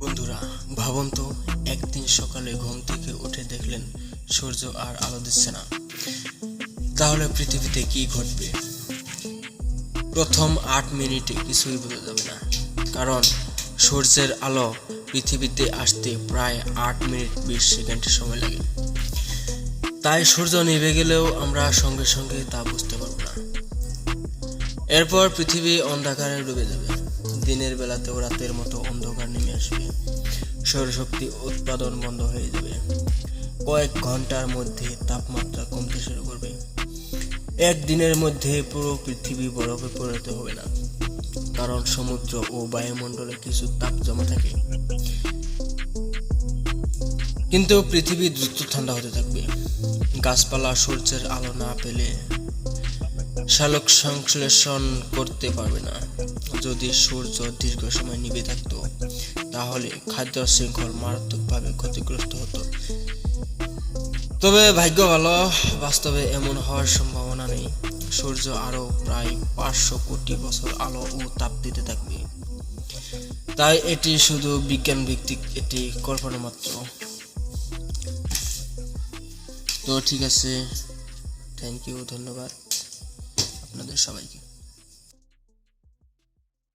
বন্ধুরা, ভাবুন তো, একদিন সকালে ঘুম থেকে উঠে দেখলেন সূর্য আর আলো দিচ্ছে না। তাহলে পৃথিবীতে কি ঘটবে? প্রথম 8 মিনিটে কিছুই বোঝা যাবে না, কারণ সূর্যের আলো পৃথিবীতে আসতে প্রায় 8 মিনিট 20 সেকেন্ড সময় লাগে। তাই সূর্য নিভে গেলেও আমরা সঙ্গে সঙ্গে তা বুঝতে পারব না। এরপর পৃথিবী অন্ধকারে ডুবে যাবে। দিনের বেলাতেও রাতের মতো অন্ধকার নেমে আসবে। সৌরশক্তি উৎপাদন বন্ধ হয়ে যাবে। কয়েক ঘন্টার মধ্যে তাপমাত্রা কমতে শুরু করবে। একদিনের মধ্যে পুরো পৃথিবী বরফে পরিণত হবে না, কারণ সমুদ্র ও বায়ুমণ্ডলে কিছু তাপ জমা থাকে। কিন্তু পৃথিবী দ্রুত ঠান্ডা হতে থাকবে। গাছপালা সূর্যের আলো না পেলে সালোক সংশ্লেষণ করতে পারবে না। যদি সূর্য দীর্ঘ সময় নিভে থাকতো, তাহলে খাদ্য শৃঙ্খল মারাত্মকভাবে ক্ষতিগ্রস্ত হতো। তবে ভাগ্য ভালো, বাস্তবে এমন হওয়ার সম্ভাবনা নেই। সূর্য আরো প্রায় 500 কোটি বছর আলো ও তাপ দিতে থাকবে। তাই এটি শুধু বিজ্ঞান ভিত্তিক, এটি কল্পনা মাত্র। তো ঠিক আছে, থ্যাংক ইউ, ধন্যবাদ আপনাদের সবাইকে।